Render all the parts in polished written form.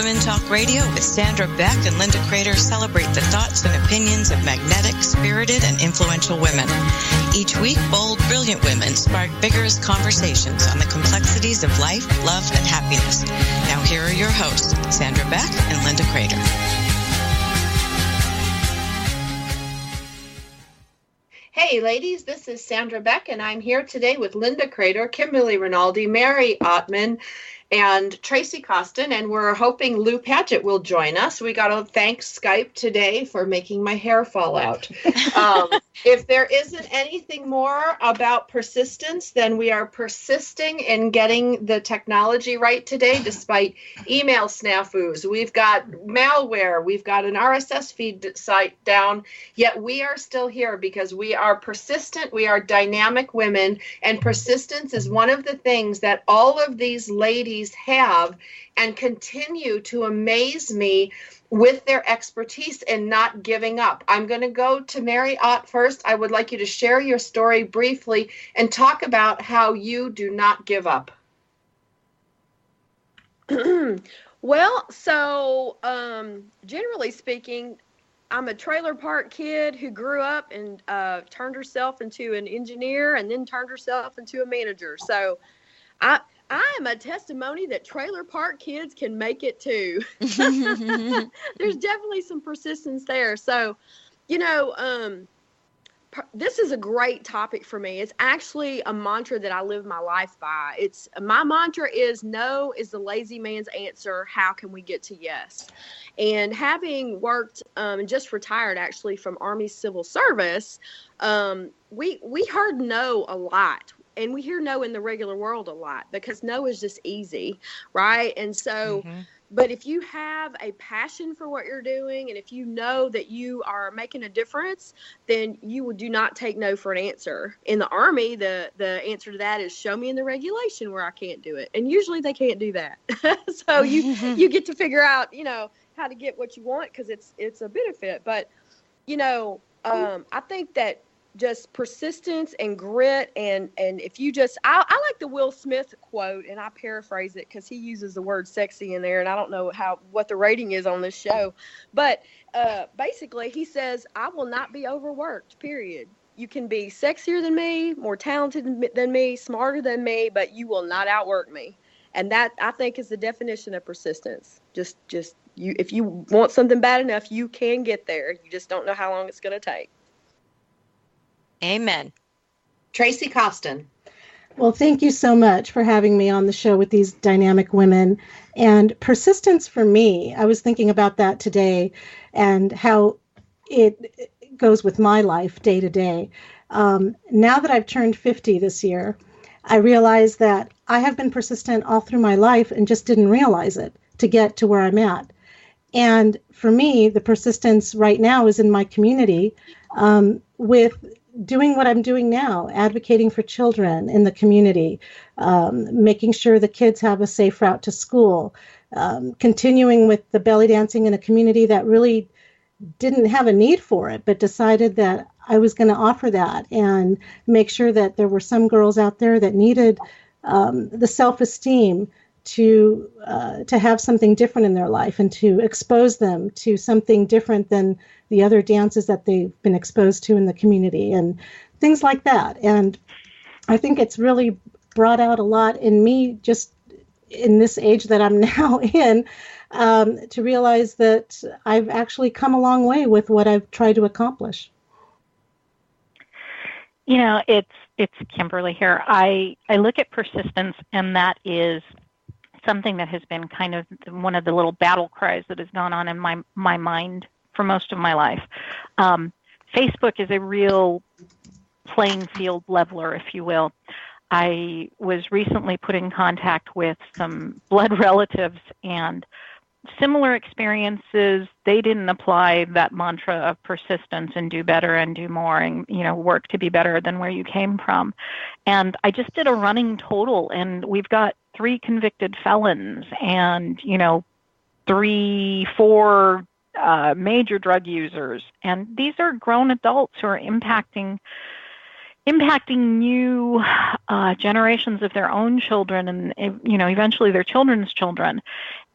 Women Talk Radio with Sandra Beck and Linda Crater celebrate the thoughts and opinions of magnetic, spirited, and influential women. Each week, bold, brilliant women spark vigorous conversations on the complexities of life, love, and happiness. Now here are your hosts, Sandra Beck and Linda Crater. Hey ladies, this is Sandra Beck, and I'm here today with Linda Crater, Kimberly Rinaldi, Mary Ottman, and Tracy Costin, and we're hoping Lou Padgett will join us. We got to thank Skype today for making my hair fall out. If there isn't anything more about persistence, then we are persisting in getting the technology right today, despite email snafus. We've got malware. We've got an RSS feed site down, yet we are still here because we are persistent. We are dynamic women, and persistence is one of the things that all of these ladies have and continue to amaze me with their expertise and not giving up. I'm going to go to Mary Ott first. I would like you to share your story briefly and talk about how you do not give up. Well, so generally speaking, I'm a trailer park kid who grew up and turned herself into an engineer and then turned herself into a manager. So I am a testimony that trailer park kids can make it too. There's definitely some persistence there. So, this is a great topic for me. It's actually a mantra that I live my life by. My mantra is no is the lazy man's answer. How can we get to yes? And having worked and just retired actually from Army Civil Service, we heard no a lot. And we hear no in the regular world a lot because no is just easy, right? And so, but if you have a passion for what you're doing and if you know that you are making a difference, then you do not take no for an answer. In the Army, the answer to that is show me in the regulation where I can't do it. And usually they can't do that. So you get to figure out, how to get what you want because it's a benefit. But, I think that just persistence and grit and if you just I like the Will Smith quote, and I paraphrase it because he uses the word sexy in there, and I don't know what the rating is on this show, but basically he says, I will not be overworked, period. You can be sexier than me, more talented than me, smarter than me, but you will not outwork me. And that, I think, is the definition of persistence. Just you, if you want something bad enough, you can get there. You just don't know how long it's going to take. Amen. Tracy Costin. Well, thank you so much for having me on the show with these dynamic women. And persistence for me, I was thinking about that today and how it goes with my life day to day. Now that I've turned 50 this year, I realize that I have been persistent all through my life and just didn't realize it to get to where I'm at. And for me, the persistence right now is in my community with doing what I'm doing now, advocating for children in the community, making sure the kids have a safe route to school, continuing with the belly dancing in a community that really didn't have a need for it, but decided that I was going to offer that and make sure that there were some girls out there that needed the self-esteem to have something different in their life and to expose them to something different than the other dances that they've been exposed to in the community and things like that. And I think it's really brought out a lot in me just in this age that I'm now in to realize that I've actually come a long way with what I've tried to accomplish. It's Kimberly here. I look at persistence, and that is something that has been kind of one of the little battle cries that has gone on in my mind for most of my life. Facebook is a real playing field leveler, if you will. I was recently put in contact with some blood relatives and similar experiences. They didn't apply that mantra of persistence and do better and do more and, work to be better than where you came from. And I just did a running total, and we've got 3 convicted felons and, 3, 4 major drug users. And these are grown adults who are impacting new generations of their own children and, eventually their children's children.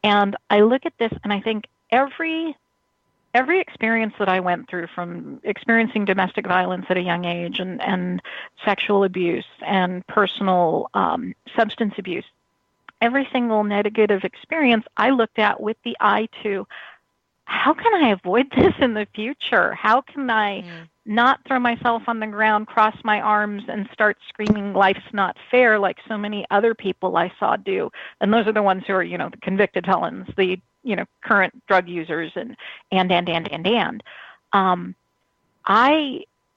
And I look at this and I think every experience that I went through, from experiencing domestic violence at a young age and sexual abuse and personal substance abuse, every single negative experience I looked at with the eye to, how can I avoid this in the future? How can I not throw myself on the ground, cross my arms, and start screaming, life's not fair, like so many other people I saw do? And those are the ones who are, the convicted felons, the, current drug users, and. I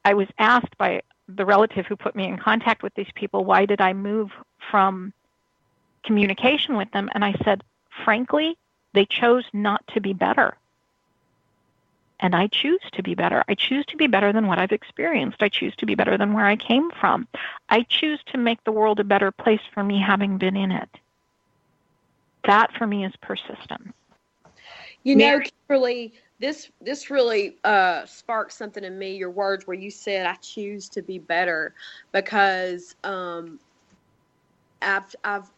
was asked by the relative who put me in contact with these people, why did I move from communication with them? And I said, frankly, they chose not to be better. And I choose to be better. I choose to be better than what I've experienced. I choose to be better than where I came from. I choose to make the world a better place for me having been in it. That for me is persistence. Kimberly, this really sparked something in me, your words where you said, I choose to be better, because I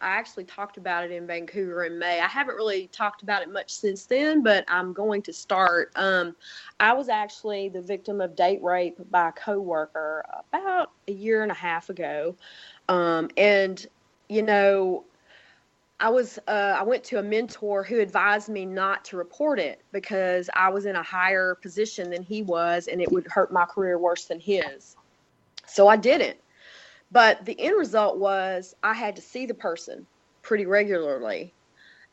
actually talked about it in Vancouver in May. I haven't really talked about it much since then, but I'm going to start. I was actually the victim of date rape by a coworker about a year and a half ago. I went to a mentor who advised me not to report it because I was in a higher position than he was, and it would hurt my career worse than his. So I didn't. But the end result was I had to see the person pretty regularly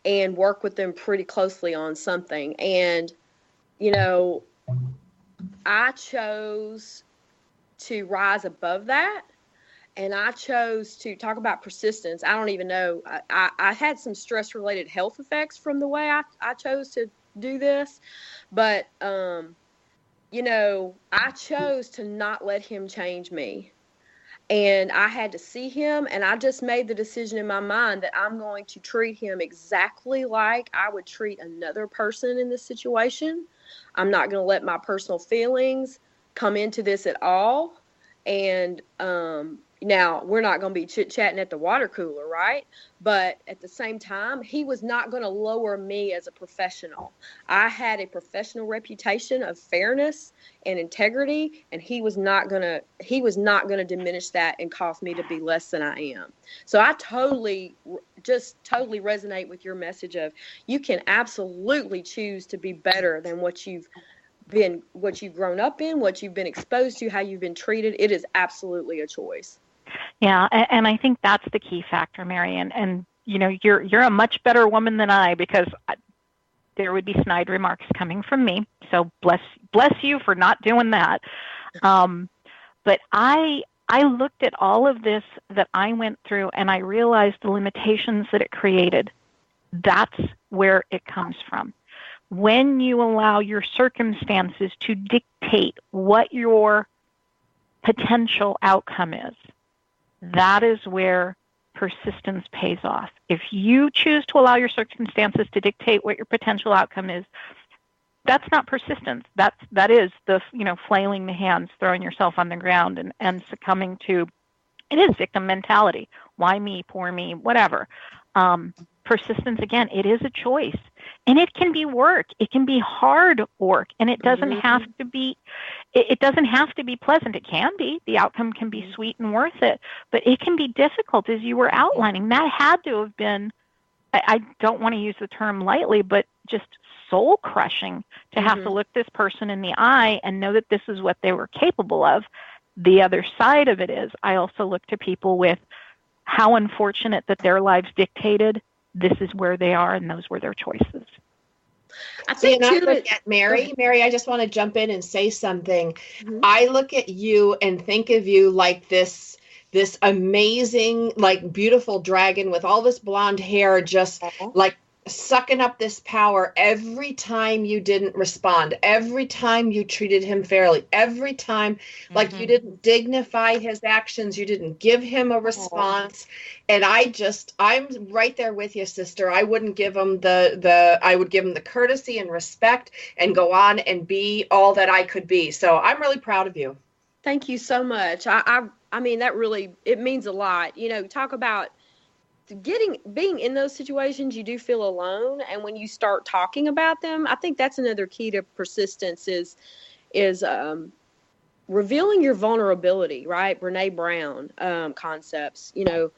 and work with them pretty closely on something. And, I chose to rise above that. And I chose to talk about persistence. I don't even know. I had some stress-related health effects from the way I chose to do this. But, I chose to not let him change me. And I had to see him, and I just made the decision in my mind that I'm going to treat him exactly like I would treat another person in this situation. I'm not going to let my personal feelings come into this at all. And now, we're not going to be chit-chatting at the water cooler, right? But at the same time, he was not going to lower me as a professional. I had a professional reputation of fairness and integrity, and he was not going to diminish that and cause me to be less than I am. So I totally resonate with your message of you can absolutely choose to be better than what you've grown up in, what you've been exposed to, how you've been treated. It is absolutely a choice. Yeah, and I think that's the key factor, Mary. And you're a much better woman than I, because there would be snide remarks coming from me. So bless you for not doing that. But I looked at all of this that I went through, and I realized the limitations that it created. That's where it comes from. When you allow your circumstances to dictate what your potential outcome is, that is where persistence pays off. If you choose to allow your circumstances to dictate what your potential outcome is, that's not persistence. That is the flailing the hands, throwing yourself on the ground, and succumbing to, it is victim mentality. Why me? Poor me? Whatever. Persistence, again, it is a choice, and it can be work. It can be hard work, and it doesn't have to be. It doesn't have to be pleasant. It can be. The outcome can be sweet and worth it, but it can be difficult, as you were outlining. That had to have been, I don't want to use the term lightly, but just soul crushing to have to look this person in the eye and know that this is what they were capable of. The other side of it is, I also look to people with how unfortunate that their lives dictated this is where they are, and those were their choices. I think Mary, I just want to jump in and say something. Mm-hmm. I look at you and think of you like this amazing, like beautiful dragon with all this blonde hair, just like sucking up this power every time you didn't respond, every time you treated him fairly, every time like you didn't dignify his actions, you didn't give him a response. And I'm right there with you, sister. I wouldn't give him I would give him the courtesy and respect and go on and be all that I could be. So I'm really proud of you. Thank you so much. I mean, that really, it means a lot. Talk about being in those situations, you do feel alone. And when you start talking about them, I think that's another key to persistence is revealing your vulnerability, right? Brene Brown concepts. You know,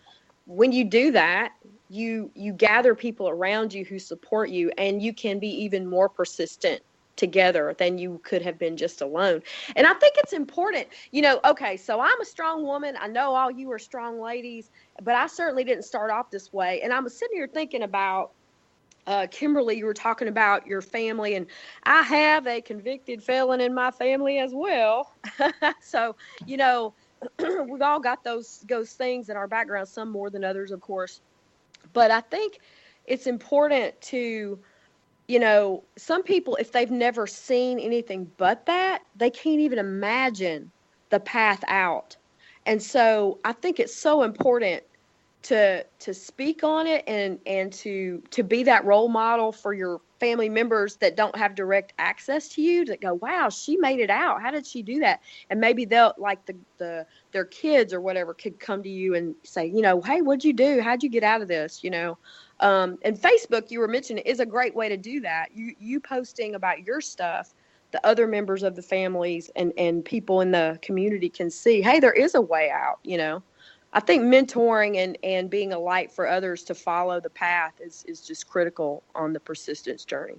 when you do that, you gather people around you who support you, and you can be even more persistent together than you could have been just alone. And I think it's important, you know, okay, so I'm a strong woman. I know all you are strong ladies, but I certainly didn't start off this way. And I'm sitting here thinking about Kimberly, you were talking about your family, and I have a convicted felon in my family as well. So, you know, we've all got those things in our background, some more than others, of course. But I think it's important to, you know, some people, if they've never seen anything but that, they can't even imagine the path out. And so I think it's so important to speak on it and to be that role model for your family members that don't have direct access to you, that go, wow, she made it out. How did she do that? And maybe they'll, like their kids or whatever, could come to you and say, you know, hey, what'd you do? How'd you get out of this? You know, and Facebook, you were mentioning, is a great way to do that. You posting about your stuff, the other members of the families and people in the community can see, hey, there is a way out, you know. I think mentoring and being a light for others to follow the path is just critical on the persistence journey.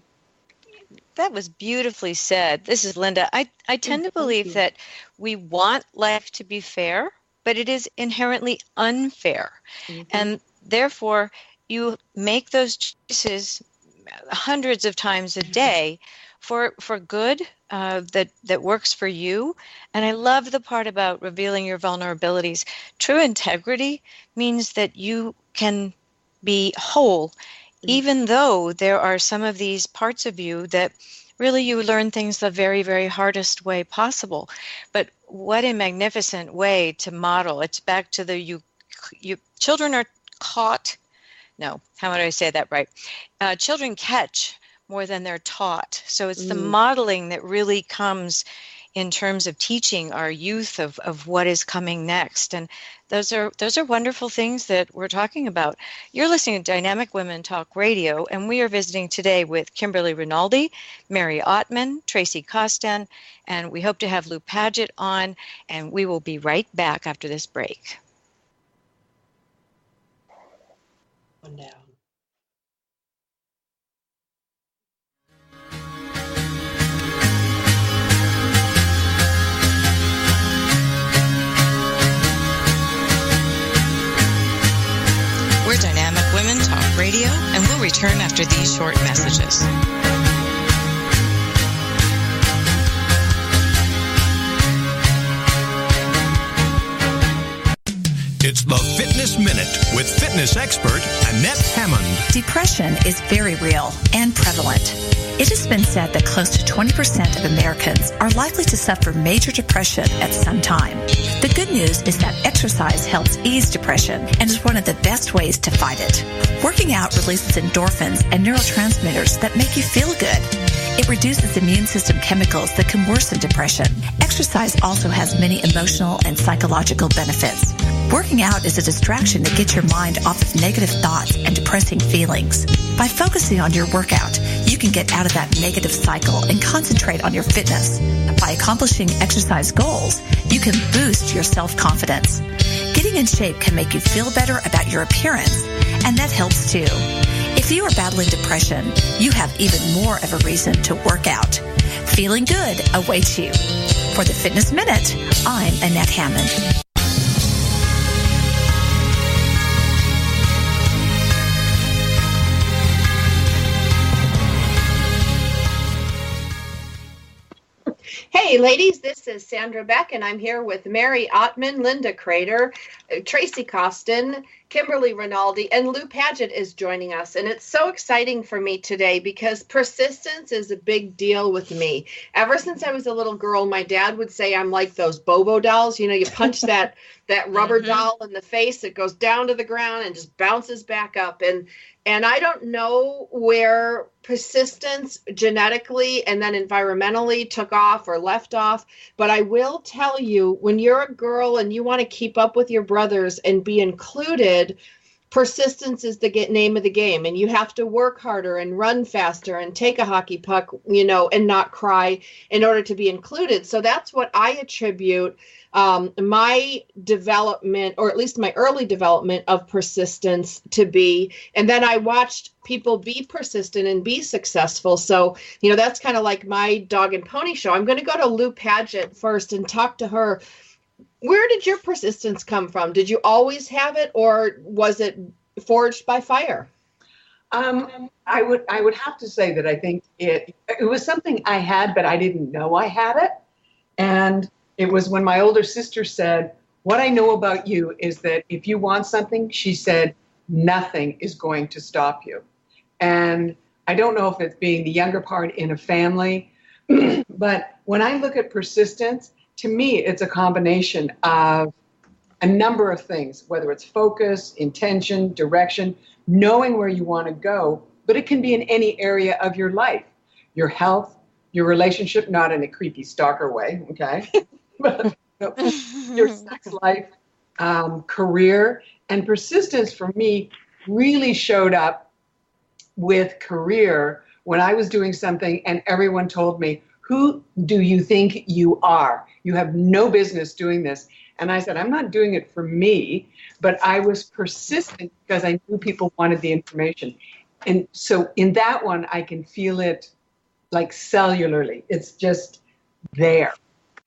That was beautifully said. This is Linda. I tend to believe that we want life to be fair, but it is inherently unfair. Mm-hmm. And therefore, you make those choices hundreds of times a day for good that works for you. And I love the part about revealing your vulnerabilities. True integrity means that you can be whole, even though there are some of these parts of you that really you learn things the very, very hardest way possible. But what a magnificent way to model. It's back to you children are caught. No, how would I say that right? Children catch more than they're taught. So it's the modeling that really comes in terms of teaching our youth of what is coming next. And those are wonderful things that we're talking about. You're listening to Dynamic Women Talk Radio, and we are visiting today with Kimberly Rinaldi, Mary Ottman, Tracy Costin, and we hope to have Lou Paget on, and we will be right back after this break. One down. We're Dynamic Women Talk Radio, and we'll return after these short messages. It's the Fitness Minute with fitness expert Annette Hammond. Depression is very real and prevalent. It has been said that close to 20% of Americans are likely to suffer major depression at some time. The good news is that exercise helps ease depression and is one of the best ways to fight it. Working out releases endorphins and neurotransmitters that make you feel good. It reduces immune system chemicals that can worsen depression. Exercise also has many emotional and psychological benefits. Working out is a distraction that gets your mind off of negative thoughts and depressing feelings. By focusing on your workout, you can get out of that negative cycle and concentrate on your fitness. By accomplishing exercise goals, you can boost your self-confidence. Getting in shape can make you feel better about your appearance, and that helps too. If you are battling depression, you have even more of a reason to work out. Feeling good awaits you. For the Fitness Minute, I'm Annette Hammond. Hey, ladies, this is Sandra Beck, and I'm here with Mary Ottman, Linda Crater, Tracy Costin, Kimberly Rinaldi, and Lou Paget is joining us. And it's so exciting for me today because persistence is a big deal with me. Ever since I was a little girl, my dad would say I'm like those Bobo dolls. You know, you punch that rubber doll in the face, it goes down to the ground and just bounces back up. And I don't know where persistence genetically and then environmentally took off or left off, but I will tell you, when you're a girl and you want to keep up with your brothers and be included, persistence is the name of the game, and you have to work harder and run faster and take a hockey puck, and not cry in order to be included. So that's what I attribute my development, or at least my early development of persistence to be. And then I watched people be persistent and be successful. So, that's kind of like my dog and pony show. I'm going to go to Lou Paget first and talk to her. Where did your persistence come from? Did you always have it, or was it forged by fire? I would have to say that I think it was something I had, but I didn't know I had it. And it was when my older sister said, "What I know about you is that if you want something," she said, "nothing is going to stop you." And I don't know if it's being the younger part in a family, but when I look at persistence, to me, it's a combination of a number of things, whether it's focus, intention, direction, knowing where you want to go, but it can be in any area of your life, your health, your relationship, not in a creepy stalker way, okay? But your sex life, career, and persistence for me really showed up with career when I was doing something and everyone told me, "Who do you think you are? You have no business doing this." And I said, "I'm not doing it for me," but I was persistent because I knew people wanted the information. And so in that one, I can feel it like cellularly. It's just there.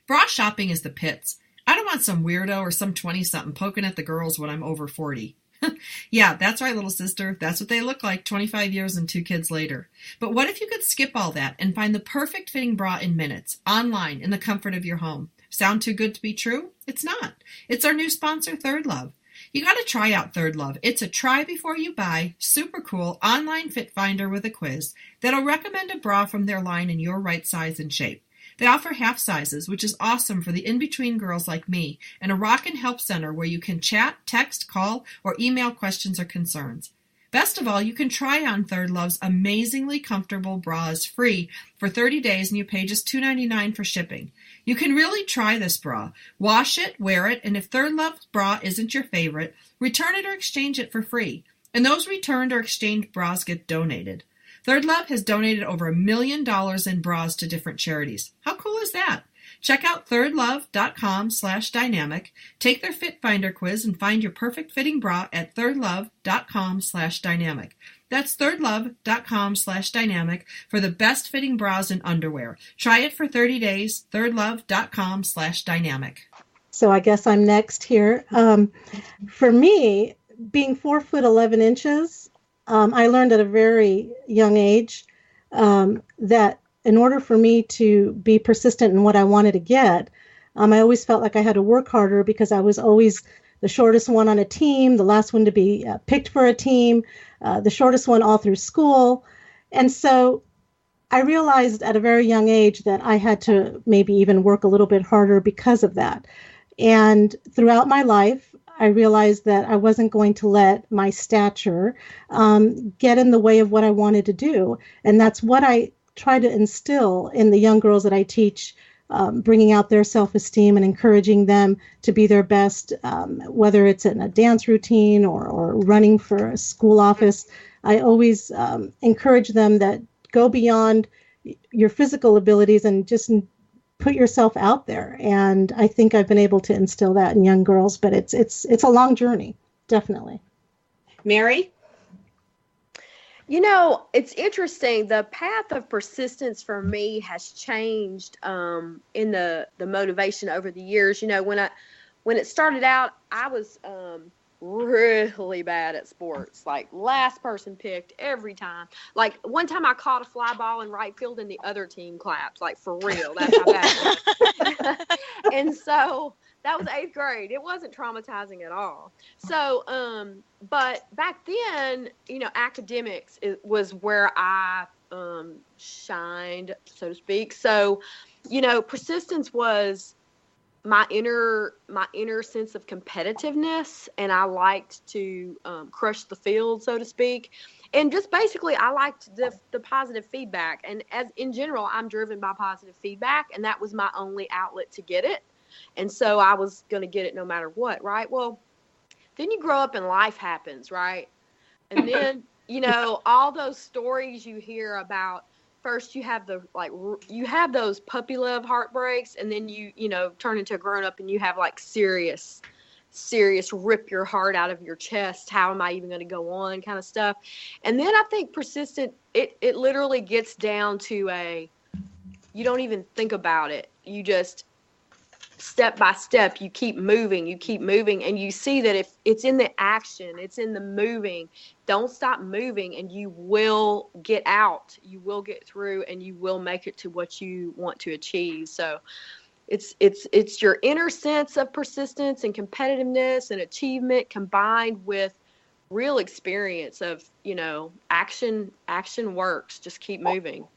Bra shopping is the pits. I don't want some weirdo or some 20-something poking at the girls when I'm over 40. Yeah, that's right, little sister. That's what they look like 25 years and 2 kids later. But what if you could skip all that and find the perfect fitting bra in minutes, online, in the comfort of your home? Sound too good to be true? It's not. It's our new sponsor, Third Love. You got to try out Third Love. It's a try before you buy, super cool online fit finder with a quiz that'll recommend a bra from their line in your right size and shape. They offer half sizes, which is awesome for the in-between girls like me, and a Rockin' Help Center where you can chat, text, call, or email questions or concerns. Best of all, you can try on Third Love's amazingly comfortable bras free for 30 days, and you pay just $2.99 for shipping. You can really try this bra. Wash it, wear it, and if Third Love's bra isn't your favorite, return it or exchange it for free. And those returned or exchanged bras get donated. Third Love has donated over $1 million in bras to different charities. How cool is that? Check out thirdlove.com/dynamic, take their Fit Finder quiz, and find your perfect fitting bra at thirdlove.com/dynamic. That's thirdlove.com/dynamic for the best fitting bras and underwear. Try it for 30 days, thirdlove.com/dynamic. So I guess I'm next here. For me, being 4'11", I learned at a very young age that in order for me to be persistent in what I wanted to get, I always felt like I had to work harder because I was always the shortest one on a team, the last one to be picked for a team, the shortest one all through school. And so I realized at a very young age that I had to maybe even work a little bit harder because of that. And throughout my life, I realized that I wasn't going to let my stature get in the way of what I wanted to do. And that's what I try to instill in the young girls that I teach, bringing out their self-esteem and encouraging them to be their best, whether it's in a dance routine or running for a school office. I always encourage them that go beyond your physical abilities and just put yourself out there. And I think I've been able to instill that in young girls, but it's a long journey, definitely. Mary? You know, it's interesting. The path of persistence for me has changed in the motivation over the years. You know, when it started out, I was really bad at sports, like last person picked every time. Like one time I caught a fly ball in right field and the other team clapped, like for real. That's how bad it was. And so that was 8th grade. It wasn't traumatizing at all. So, but back then, you know, academics was where I shined, so to speak. So, you know, persistence was my inner sense of competitiveness, and I liked to crush the field, so to speak. And just basically, I liked the positive feedback. And as in general, I'm driven by positive feedback, and that was my only outlet to get it. And so I was going to get it no matter what, right? Well, Then you grow up and life happens, right? And then, you know, all those stories you hear about, first you have you have those puppy love heartbreaks, and then you know, turn into a grown up and you have like serious rip your heart out of your chest. How am I even going to go on kind of stuff. And then I think persistent, it literally gets down to you don't even think about it. You just step by step, you keep moving, and you see that if it's in the action, it's in the moving, don't stop moving, and you will get out, you will get through, and you will make it to what you want to achieve. So it's your inner sense of persistence and competitiveness and achievement combined with real experience of, you know, action works. Just keep moving.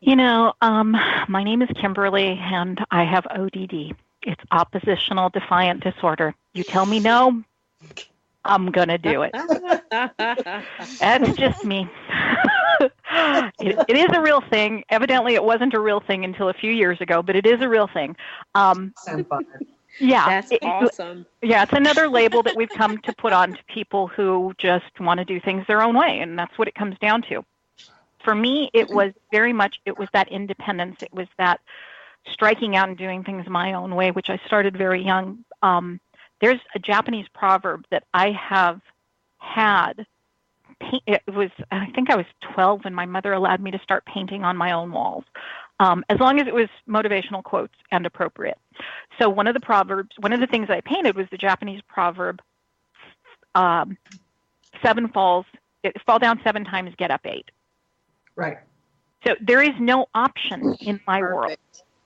You know, my name is Kimberly, and I have ODD. It's oppositional defiant disorder. You tell me no, I'm going to do it. That's just me. It is a real thing. Evidently, it wasn't a real thing until a few years ago, but it is a real thing. Yeah. That's awesome. Yeah, it's another label that we've come to put on to people who just want to do things their own way, and that's what it comes down to. For me, it was very much, it was that independence. It was that striking out and doing things my own way, which I started very young. There's a Japanese proverb that I have had. I think I was 12 when my mother allowed me to start painting on my own walls, as long as it was motivational quotes and appropriate. So one of the things I painted was the Japanese proverb, fall down 7 times, get up 8. Right. So there is no option in my world.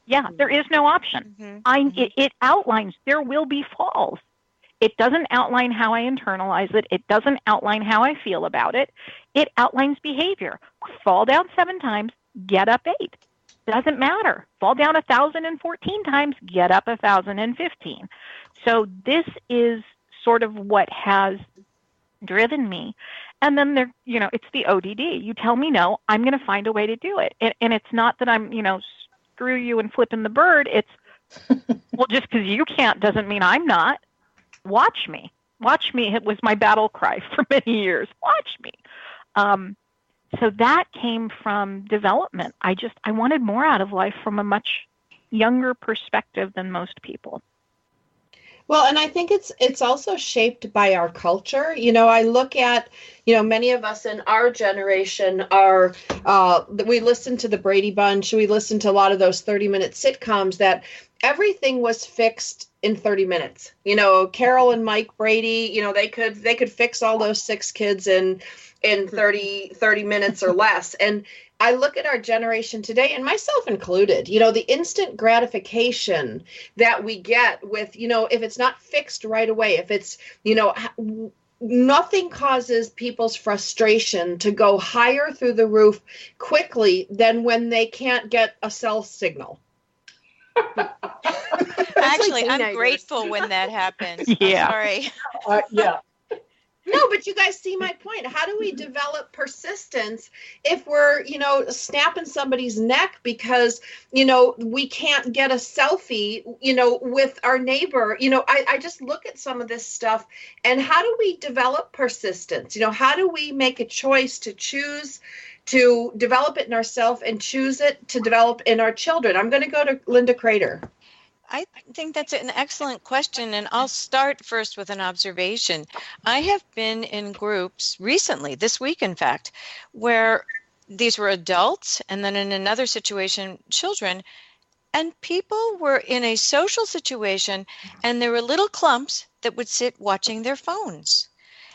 Yeah, there is no option. It outlines there will be falls. It doesn't outline how I internalize it. It doesn't outline how I feel about it. It outlines behavior. Fall down 7 times, get up 8. Doesn't matter. Fall down 1,014 times, get up 1,015. So this is sort of what has driven me. And then there, you know, it's the ODD. You tell me no, I'm going to find a way to do it. And it's not that I'm, you know, screw you and flipping the bird. It's, well, just because you can't doesn't mean I'm not. Watch me. Watch me. It was my battle cry for many years. Watch me. So that came from development. I wanted more out of life from a much younger perspective than most people. Well, and I think it's also shaped by our culture. You know, I look at, you know, many of us in our generation we listen to the Brady Bunch. We listen to a lot of those 30-minute sitcoms that everything was fixed in 30 minutes. You know, Carol and Mike Brady, you know, they could fix all those 6 kids in 30 minutes or less. And I look at our generation today, and myself included, you know, the instant gratification that we get with, you know, if it's not fixed right away, if it's, you know, nothing causes people's frustration to go higher through the roof quickly than when they can't get a cell signal. Actually, I'm grateful when that happens. Yeah. I'm sorry. Yeah. No, but you guys see my point. How do we develop persistence if we're, you know, snapping somebody's neck because, you know, we can't get a selfie, you know, with our neighbor? You know, I just look at some of this stuff, and how do we develop persistence? You know, how do we make a choice to choose to develop it in ourselves and choose it to develop in our children? I'm going to go to Linda Crater. I think that's an excellent question, and I'll start first with an observation. I have been in groups recently, this week in fact, where these were adults and then in another situation, children, and people were in a social situation and there were little clumps that would sit watching their phones.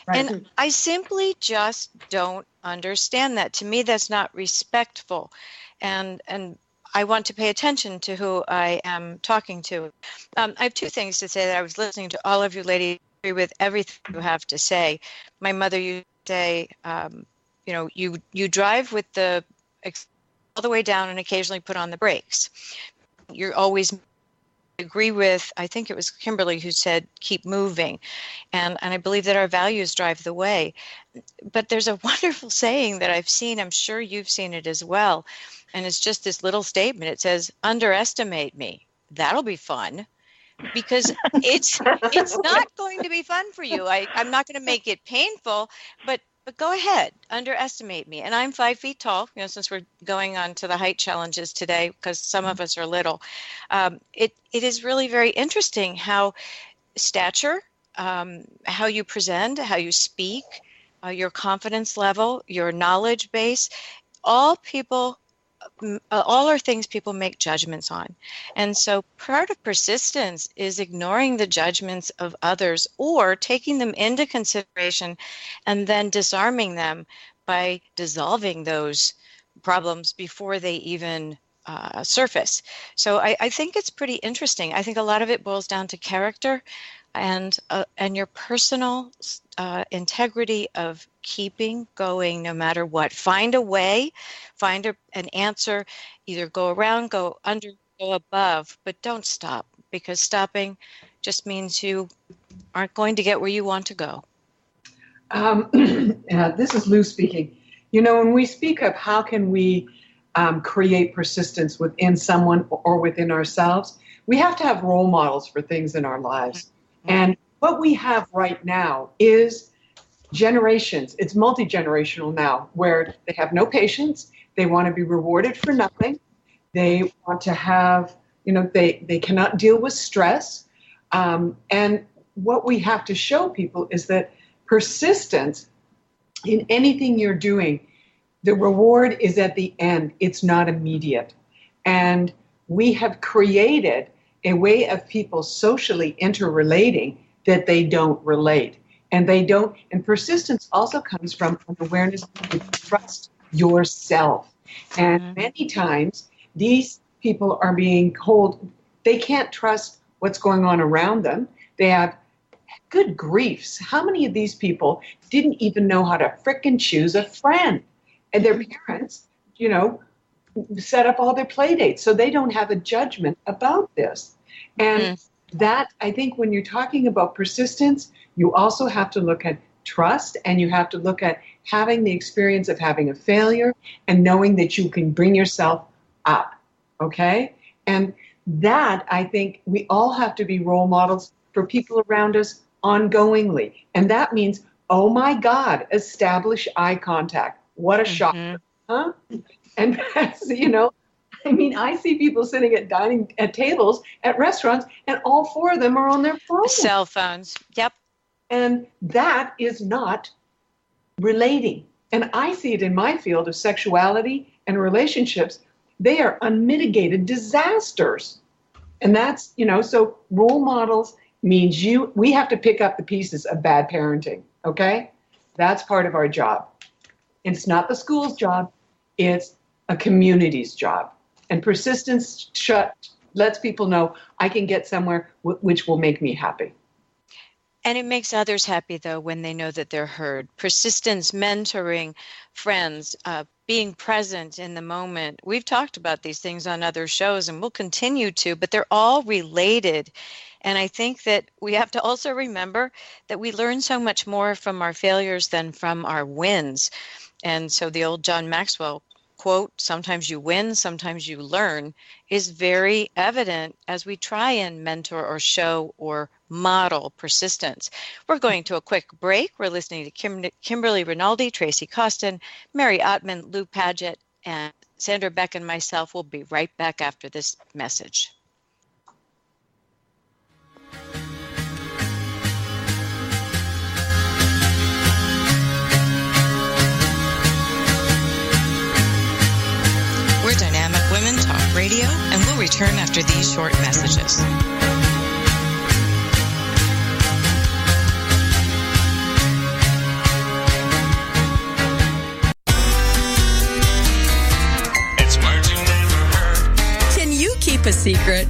Right. And I simply just don't understand that. To me, that's not respectful. And I want to pay attention to who I am talking to. I have 2 things to say. That I was listening to all of you ladies, agree with everything you have to say. My mother used to say, you know, you drive with the all the way down and occasionally put on the brakes. You're always agree with, I think it was Kimberly who said, keep moving. And I believe that our values drive the way. But there's a wonderful saying that I've seen, I'm sure you've seen it as well. And it's just this little statement. It says, underestimate me. That'll be fun. because it's not going to be fun for you. I'm not going to make it painful, but go ahead, underestimate me. And I'm 5 feet tall, since we're going on to the height challenges today, because some of us are little. It is really very interesting how stature, how you present, how you speak, your confidence level, your knowledge base, all are things people make judgments on. And so part of persistence is ignoring the judgments of others or taking them into consideration and then disarming them by dissolving those problems before they even surface. So I think it's pretty interesting. I think a lot of it boils down to character and your personal integrity of keeping going no matter what. Find a way, find an answer, either go around, go under, go above, but don't stop, because stopping just means you aren't going to get where you want to go. This is Lou speaking. When we speak of how can we create persistence within someone or within ourselves, we have to have role models for things in our lives. And what we have right now is generations. It's multi-generational now, where they have no patience. They want to be rewarded for nothing. They want to have, they cannot deal with stress. And what we have to show people is that persistence in anything you're doing, the reward is at the end. It's not immediate. And we have created a way of people socially interrelating that they don't relate. And persistence also comes from an awareness that you trust yourself. And many times these people are being told they can't trust what's going on around them. They have good griefs. How many of these people didn't even know how to frickin' choose a friend? And their parents, set up all their play dates, so they don't have a judgment about this. And that, I think, when you're talking about persistence, you also have to look at trust, and you have to look at having the experience of having a failure and knowing that you can bring yourself up, okay? And that, I think, we all have to be role models for people around us ongoingly. And that means, oh my God, establish eye contact. What a shocker, huh? And that's, I see people sitting at tables at restaurants, and all 4 of them are on their phones. Cell phones, yep. And that is not relating. And I see it in my field of sexuality and relationships. They are unmitigated disasters. And that's, so role models means we have to pick up the pieces of bad parenting, okay? That's part of our job. It's not the school's job. It's a community's job. And persistence lets people know I can get somewhere which will make me happy. And it makes others happy, though, when they know that they're heard. Persistence, mentoring, friends, being present in the moment. We've talked about these things on other shows, and we'll continue to, but they're all related. And I think that we have to also remember that we learn so much more from our failures than from our wins. And so the old John Maxwell quote, sometimes you win, sometimes you learn, is very evident as we try and mentor or show or model persistence. We're going to a quick break. We're listening to Kimberly Rinaldi, Tracy Costin, Mary Ottman, Lou Paget, and Sandra Beck and myself will be right back after this message. We're Dynamic Women Talk Radio, and we'll return after these short messages. Can you keep a secret?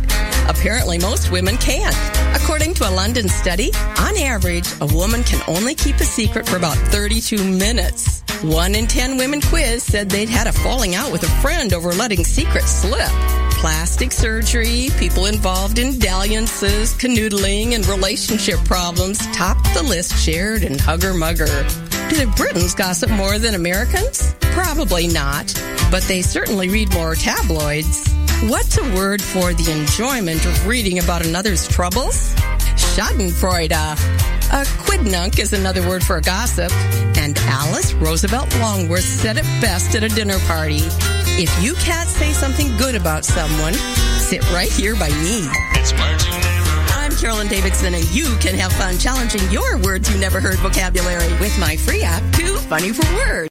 Apparently, most women can't. According to a London study, on average, a woman can only keep a secret for about 32 minutes. 1 in 10 women quizzed said they'd had a falling out with a friend over letting secrets slip. Plastic surgery, people involved in dalliances, canoodling, and relationship problems topped the list shared in Hugger Mugger. Do the Britons gossip more than Americans? Probably not, but they certainly read more tabloids. What's a word for the enjoyment of reading about another's troubles? Schadenfreude. A quidnunc is another word for a gossip, and Alice Roosevelt Longworth said it best at a dinner party. If you can't say something good about someone, sit right here by me. It's Martin. I'm Carolyn Davidson, and you can have fun challenging your words you never heard vocabulary with my free app, Too Funny for Words.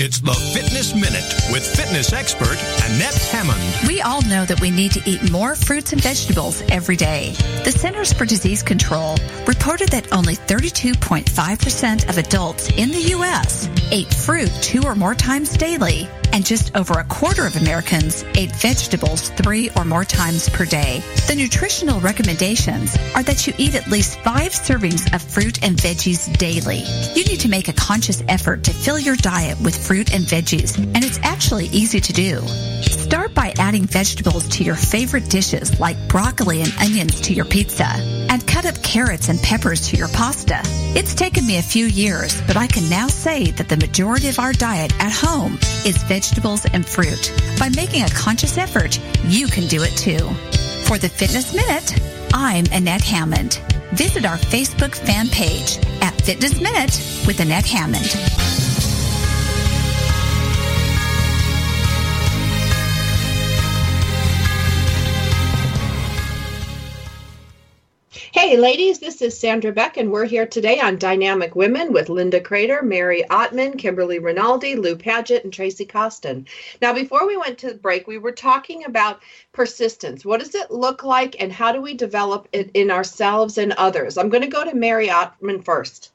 It's the Fitness Minute with fitness expert Annette Hammond. We all know that we need to eat more fruits and vegetables every day. The Centers for Disease Control reported that only 32.5% of adults in the U.S. ate fruit 2 or more times daily, and just over a quarter of Americans ate vegetables 3 or more times per day. The nutritional recommendations are that you eat at least 5 servings of fruit and veggies daily. You need to make a conscious effort to fill your diet with fruit and veggies, and it's actually easy to do. Start by adding vegetables to your favorite dishes like broccoli and onions to your pizza, and cut up carrots and peppers to your pasta. It's taken me a few years, but I can now say that the majority of our diet at home is vegetables and fruit. By making a conscious effort, you can do it too. For the Fitness Minute, I'm Annette Hammond. Visit our Facebook fan page at Fitness Minute with Annette Hammond. Hey, ladies, this is Sandra Beck, and we're here today on Dynamic Women with Linda Crater, Mary Ottman, Kimberly Rinaldi, Lou Paget, and Tracy Costin. Now, before we went to the break, we were talking about persistence. What does it look like, and how do we develop it in ourselves and others? I'm going to go to Mary Ottman first.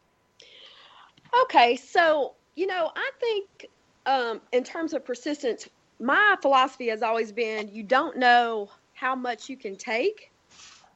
Okay, so, I think in terms of persistence, my philosophy has always been you don't know how much you can take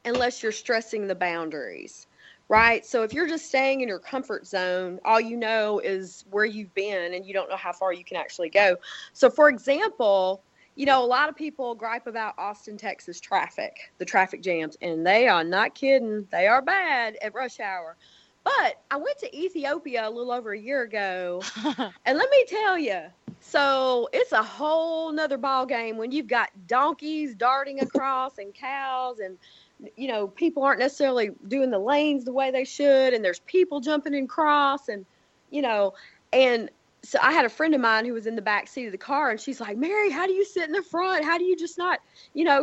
unless you're stressing the boundaries, right? So if you're just staying in your comfort zone, all you know is where you've been and you don't know how far you can actually go. So for example, a lot of people gripe about Austin, Texas traffic, the traffic jams, and they are not kidding. They are bad at rush hour. But I went to Ethiopia a little over a year ago, and let me tell you, so it's a whole nother ball game when you've got donkeys darting across and cows and people aren't necessarily doing the lanes the way they should, and there's people jumping across, and and so I had a friend of mine who was in the back seat of the car, and she's like, Mary, how do you sit in the front? How do you just not,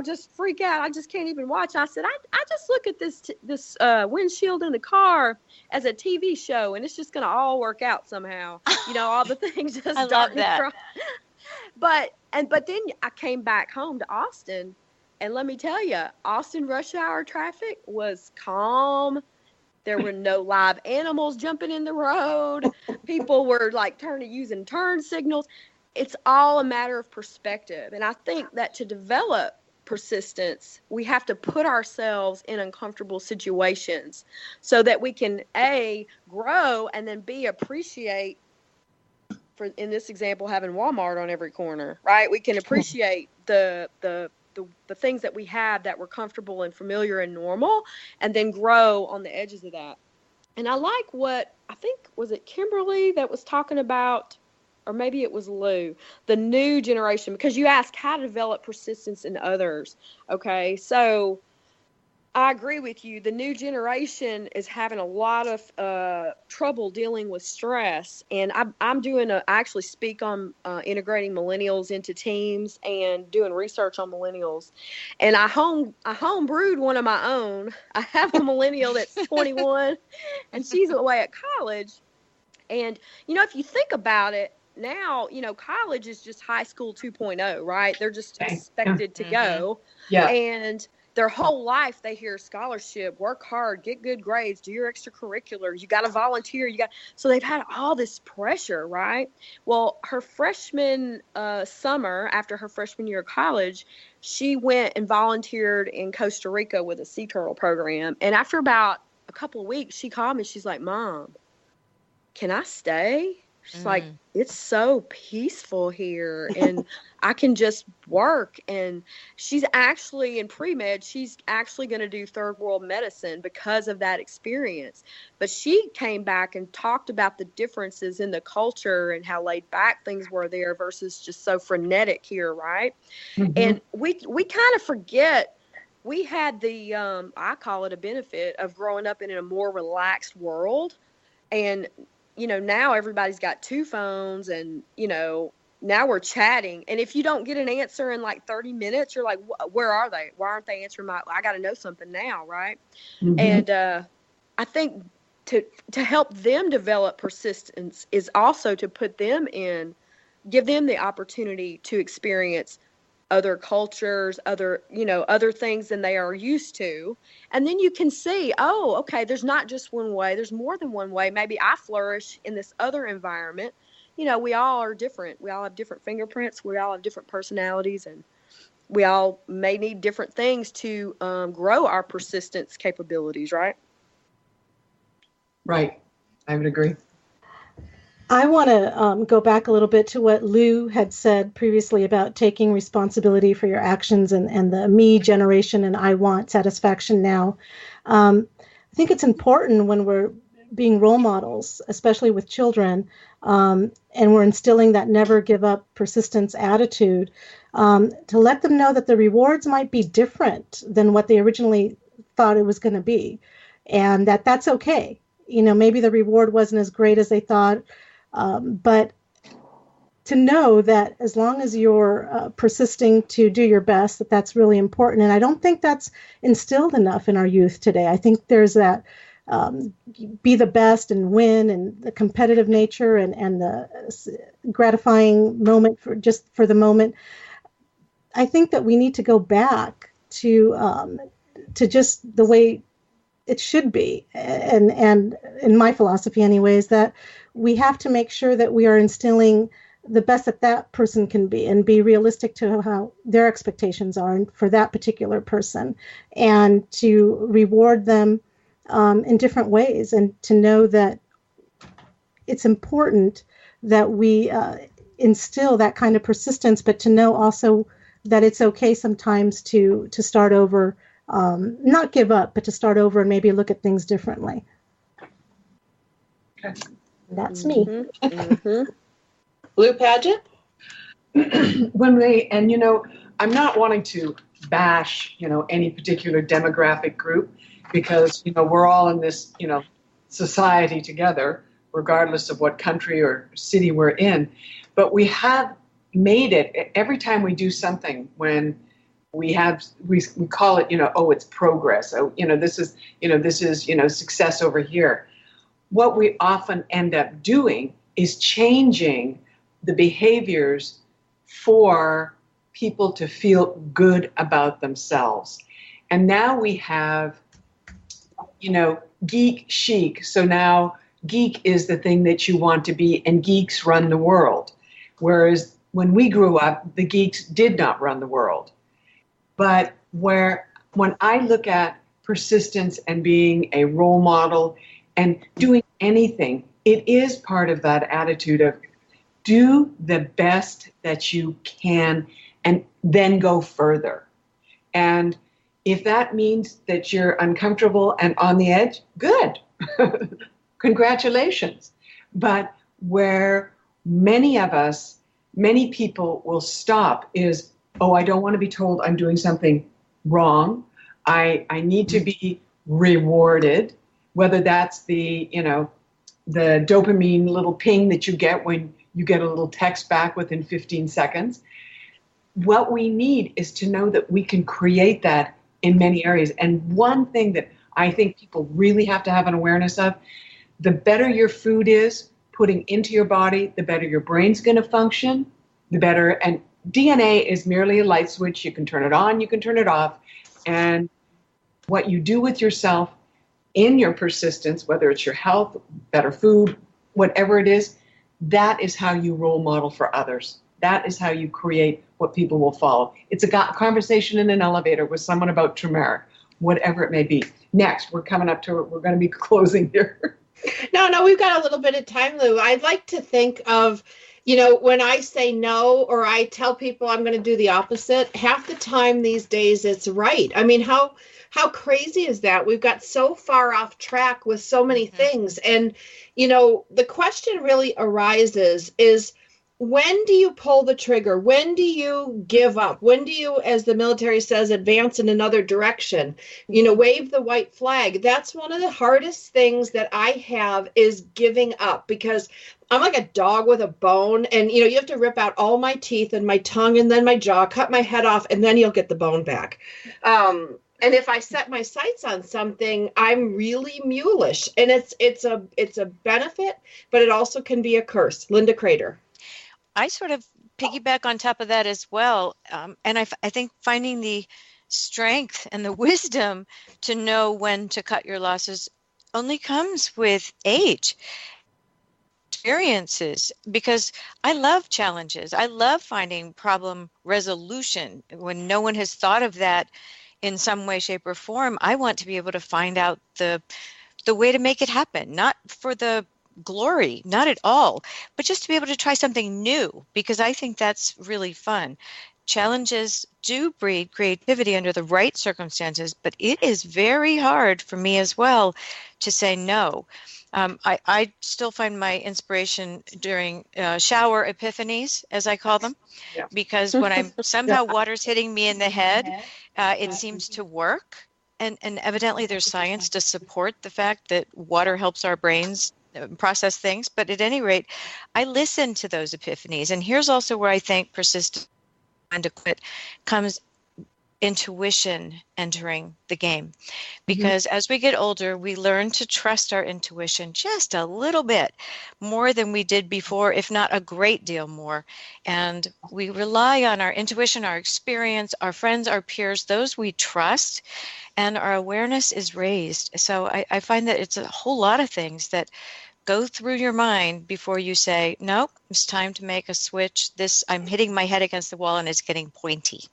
just freak out? I just can't even watch. I said, I just look at this windshield in the car as a TV show, and it's just going to all work out somehow. All the things just I love that. But then I came back home to Austin, and let me tell you, Austin rush hour traffic was calm. There were no live animals jumping in the road. People were using turn signals. It's all a matter of perspective. And I think that to develop persistence, we have to put ourselves in uncomfortable situations so that we can A, grow, and then B, appreciate, for in this example, having Walmart on every corner, right? We can appreciate the things that we have that were comfortable and familiar and normal, and then grow on the edges of that. And I like what, I think, was it Kimberly that was talking about, or maybe it was Lou, the new generation, because you asked how to develop persistence in others. Okay, so I agree with you. The new generation is having a lot of trouble dealing with stress, and I actually speak on integrating millennials into teams and doing research on millennials. And I home brewed one of my own. I have a millennial that's 21, and she's away at college. And if you think about it, now college is just high school 2.0, right? They're just expected to go, and their whole life they hear scholarship, work hard, get good grades, do your extracurriculars, you got to volunteer, so they've had all this pressure, right? Well, her freshman summer, after her freshman year of college, she went and volunteered in Costa Rica with a sea turtle program. And after about a couple of weeks, she called me. She's like, Mom, can I stay? She's like, it's so peaceful here, and I can just work. And she's actually in pre-med, she's actually going to do third world medicine because of that experience. But she came back and talked about the differences in the culture and how laid back things were there versus just so frenetic here, right? And we kind of forget, we had the, I call it a benefit of growing up in a more relaxed world. And now everybody's got 2 phones, and, now we're chatting. And if you don't get an answer in like 30 minutes, you're like, where are they? Why aren't they answering I got to know something now, right? And I think to help them develop persistence is also to put them in, give them the opportunity to experience other cultures, other things than they are used to. And then you can see, oh, okay, there's not just one way. There's more than one way. Maybe I flourish in this other environment. We all are different. We all have different fingerprints. We all have different personalities, and we all may need different things to grow our persistence capabilities, right? Right. I would agree. I want to go back a little bit to what Lou had said previously about taking responsibility for your actions and the me generation and I want satisfaction now. I think it's important when we're being role models, especially with children, and we're instilling that never give up persistence attitude, to let them know that the rewards might be different than what they originally thought it was going to be, and that's okay. Maybe the reward wasn't as great as they thought. But to know that as long as you're persisting to do your best, that's really important. And I don't think that's instilled enough in our youth today. I think there's that be the best and win, and the competitive nature and the gratifying moment for the moment. I think that we need to go back to just the way it should be. And in my philosophy anyways, that we have to make sure that we are instilling the best that person can be, and be realistic to how their expectations are for that particular person, and to reward them in different ways, and to know that it's important that we instill that kind of persistence, but to know also that it's okay sometimes to start over, not give up, but to start over and maybe look at things differently. Okay. That's me. Lou Paget? I'm not wanting to bash, any particular demographic group, because, we're all in this, society together, regardless of what country or city we're in. But we have made it, every time we do something, when we call it, it's progress. Oh, this is success over here. What we often end up doing is changing the behaviors for people to feel good about themselves. And now we have, geek chic. So now geek is the thing that you want to be, and geeks run the world. Whereas when we grew up, the geeks did not run the world. But when I look at persistence and being a role model and doing anything, it is part of that attitude of do the best that you can and then go further. And if that means that you're uncomfortable and on the edge, good. Congratulations. But where many people will stop is, I don't want to be told I'm doing something wrong. I need to be rewarded, whether that's the dopamine little ping that you get when you get a little text back within 15 seconds. What we need is to know that we can create that in many areas. And one thing that I think people really have to have an awareness of, the better your food is putting into your body, the better your brain's going to function, the better. And DNA is merely a light switch. You can turn it on, you can turn it off. And what you do with yourself in your persistence, whether it's your health, better food, whatever it is, that is how you role model for others. That is how you create what people will follow. It's a conversation in an elevator with someone about turmeric, whatever it may be. Next, we're going to be closing here. No, we've got a little bit of time, Lou. I'd like to think of, when I say no or I tell people I'm going to do the opposite, half the time these days it's right. I mean, how crazy is that? We've got so far off track with so many things. And, the question really arises is, when do you pull the trigger? When do you give up? When do you, as the military says, advance in another direction? Wave the white flag. That's one of the hardest things that I have is giving up, because I'm like a dog with a bone. And, you have to rip out all my teeth and my tongue and then my jaw, cut my head off, and then you'll get the bone back. And if I set my sights on something, I'm really mulish. And it's a benefit, but it also can be a curse. Linda Crater. I sort of piggyback on top of that as well. And I think finding the strength and the wisdom to know when to cut your losses only comes with age, experiences, because I love challenges. I love finding problem resolution. When no one has thought of that in some way, shape, or form, I want to be able to find out the way to make it happen, not for the glory, not at all, but just to be able to try something new, because I think that's really fun. Challenges do breed creativity under the right circumstances, but it is very hard for me as well to say no. I still find my inspiration during shower epiphanies, as I call them, because when I'm somehow water's hitting me in the head, it seems to work. And evidently there's science to support the fact that water helps our brains process things. But at any rate, I listen to those epiphanies. And here's also where I think persistent and to quit comes intuition entering the game. Because as we get older, we learn to trust our intuition just a little bit more than we did before, if not a great deal more. And we rely on our intuition, our experience, our friends, our peers, those we trust, and our awareness is raised. So I find that it's a whole lot of things that go through your mind before you say, nope, it's time to make a switch. I'm hitting my head against the wall and it's getting pointy.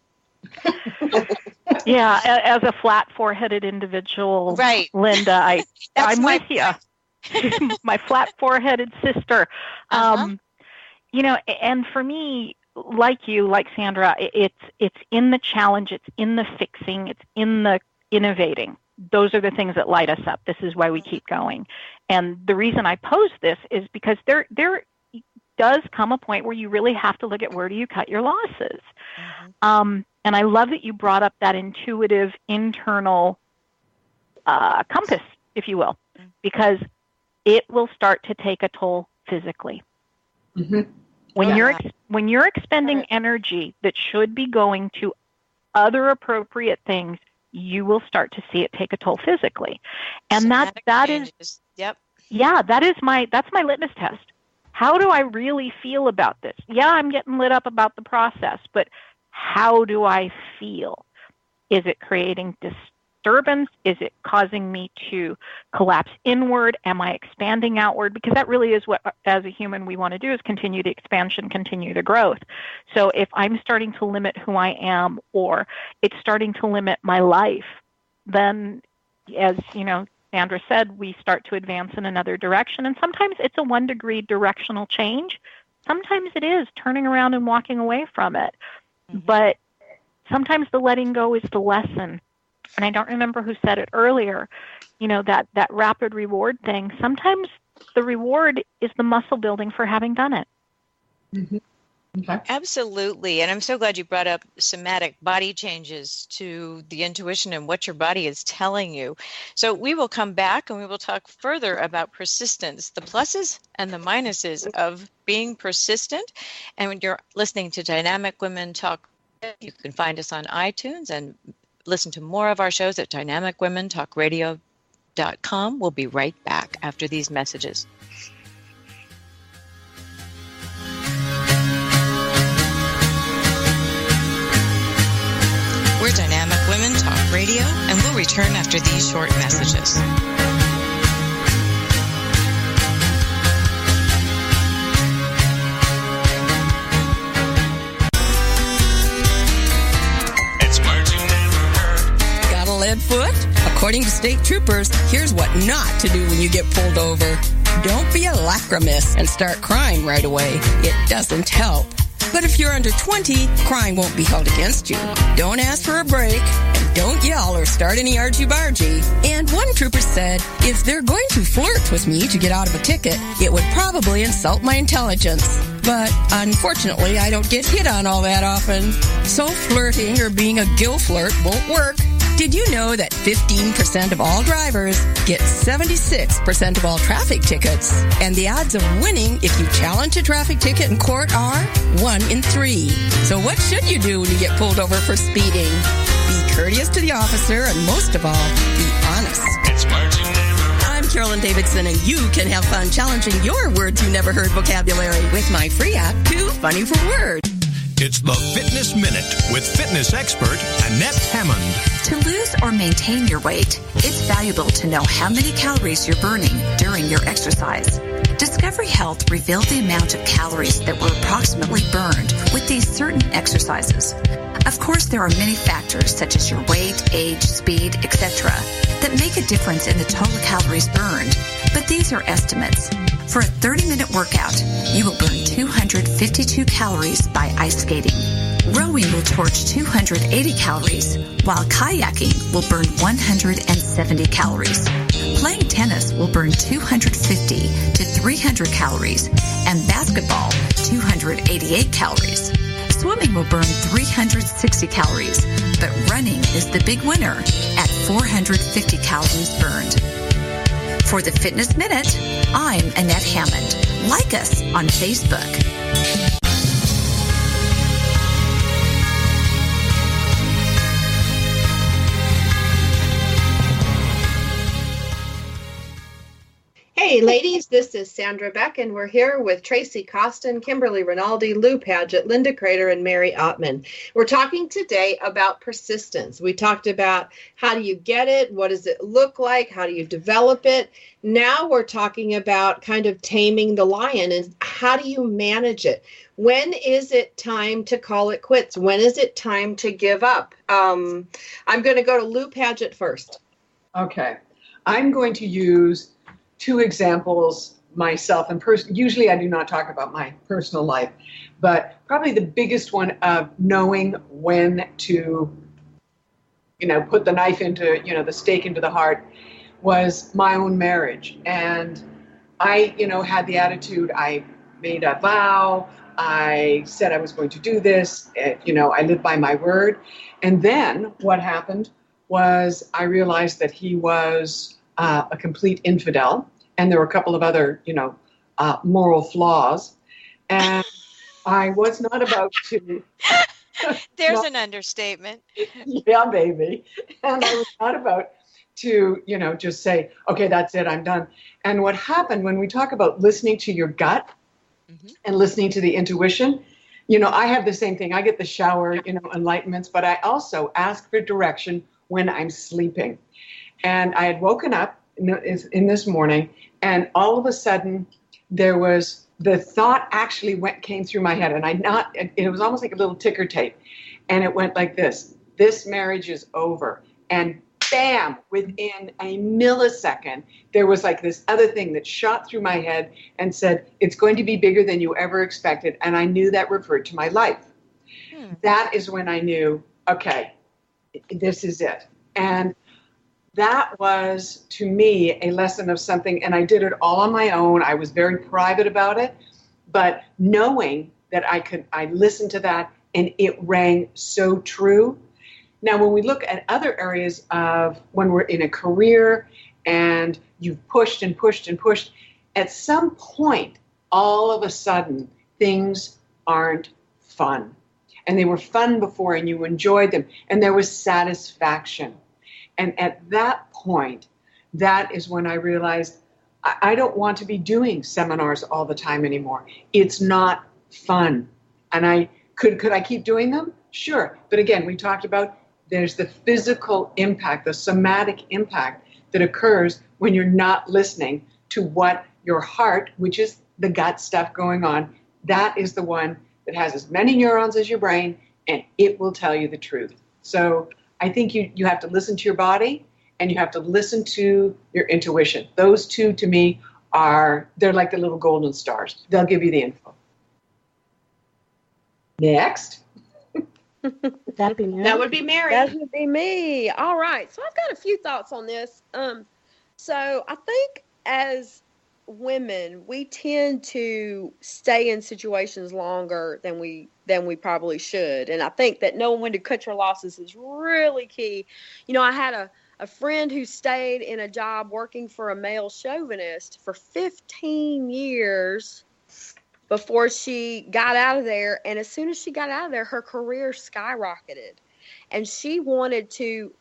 Yeah, as a flat foreheaded individual, right, Linda, I'm with you. My flat foreheaded sister. And for me, like you, like Sandra, it's in the challenge, it's in the fixing, it's in the innovating. Those are the things that light us up. This is why we keep going. And the reason I pose this is because there does come a point where you really have to look at where do you cut your losses. And I love that you brought up that intuitive internal compass, if you will, because it will start to take a toll physically. When you're expending energy that should be going to other appropriate things, you will start to see it take a toll physically. And that is that's my litmus test. How do I really feel about this? Yeah, I'm getting lit up about the process, but how do I feel? Is it creating disturbance? Is it causing me to collapse inward? Am I expanding outward? Because that really is what, as a human, we want to do, is continue the expansion, continue the growth. So if I'm starting to limit who I am, or it's starting to limit my life, then, as Sandra said, we start to advance in another direction. And sometimes it's a 1 degree directional change. Sometimes it is turning around and walking away from it. But sometimes the letting go is the lesson. And I don't remember who said it earlier, that rapid reward thing. Sometimes the reward is the muscle building for having done it. Okay. Absolutely. And I'm so glad you brought up somatic body changes to the intuition and what your body is telling you. So we will come back and we will talk further about persistence, the pluses and the minuses of being persistent. And when you're listening to Dynamic Women Talk, you can find us on iTunes and listen to more of our shows at dynamicwomentalkradio.com. We'll be right back after these messages. We're Dynamic Women Talk Radio, and we'll return after these short messages. Got a lead foot? A According to state troopers, here's what not to do when you get pulled over. Don't be a lachrymous and start crying right away. It doesn't help. But if you're under 20, crying won't be held against you. Don't ask for a break, and don't yell or start any argy-bargy. And one trooper said, if they're going to flirt with me to get out of a ticket, it would probably insult my intelligence. But unfortunately, I don't get hit on all that often. So flirting or being a gill flirt won't work. Did you know that 15% of all drivers get 76% of all traffic tickets? And the odds of winning if you challenge a traffic ticket in court are 1 in 3. So what should you do when you get pulled over for speeding? Be courteous to the officer, and most of all, be honest. It's I'm Carolyn Davidson, and you can have fun challenging your words you never heard vocabulary with my free app, Too Funny for Words. It's the Fitness Minute with fitness expert Annette Hammond. To lose or maintain your weight, it's valuable to know how many calories you're burning during your exercise. Discovery Health revealed the amount of calories that were approximately burned with these certain exercises. Of course, there are many factors such as your weight, age, speed, etc. that make a difference in the total calories burned, but these are estimates. For a 30-minute workout, you will burn 252 calories by ice skating. Rowing will torch 280 calories, while kayaking will burn 170 calories. Playing tennis will burn 250 to 300 calories, and basketball, 288 calories. Swimming will burn 360 calories, but running is the big winner at 450 calories burned. For the Fitness Minute, I'm Annette Hammond. Like us on Facebook. Hey, ladies, this is Sandra Beck, and we're here with Tracy Costin, Kimberly Rinaldi, Lou Paget, Linda Crater, and Mary Ottman. We're talking today about persistence. We talked about how do you get it, what does it look like, how do you develop it. Now we're talking about kind of taming the lion and how do you manage it. When is it time to call it quits? When is it time to give up? I'm going to go to Lou Paget first. Okay. I'm going to use 2 examples myself, and usually I do not talk about my personal life, but probably the biggest one of knowing when to, put the knife into, the stake into the heart was my own marriage. And I, had the attitude, I made a vow, I said I was going to do this, I lived by my word. And then what happened was I realized that he was a complete infidel, and there were a couple of other, moral flaws, and I was not about to. There's an understatement. Yeah, baby. And I was not about to, just say, okay, that's it, I'm done. And what happened when we talk about listening to your gut and listening to the intuition, I have the same thing. I get the shower, enlightenments, but I also ask for direction when I'm sleeping. And I had woken up in this morning, and all of a sudden there was the thought actually came through my head, and it was almost like a little ticker tape, and it went like this: this marriage is over. And bam, within a millisecond, there was like this other thing that shot through my head and said, it's going to be bigger than you ever expected. And I knew that referred to my life. That is when I knew, okay, this is it. And that was, to me, a lesson of something, and I did it all on my own. I was very private about it, but knowing that I listened to that, and it rang so true. Now, when we look at other areas of when we're in a career and you've pushed and pushed and pushed, at some point, all of a sudden, things aren't fun. And they were fun before, and you enjoyed them, and there was satisfaction. And at that point, that is when I realized I don't want to be doing seminars all the time anymore. It's not fun. And could I keep doing them? Sure. But again, we talked about there's the physical impact, the somatic impact that occurs when you're not listening to what your heart, which is the gut stuff going on, that is the one that has as many neurons as your brain, and it will tell you the truth. So I think you have to listen to your body, and you have to listen to your intuition. Those two, to me, they're like the little golden stars. They'll give you the info. Next. That'd be Mary. That would be Mary. That would be me. All right. So I've got a few thoughts on this. So I think as women, we tend to stay in situations longer than we probably should. And I think that knowing when to cut your losses is really key. You know, I had a friend who stayed in a job working for a male chauvinist for 15 years before she got out of there. And as soon as she got out of there, her career skyrocketed. And she wanted to,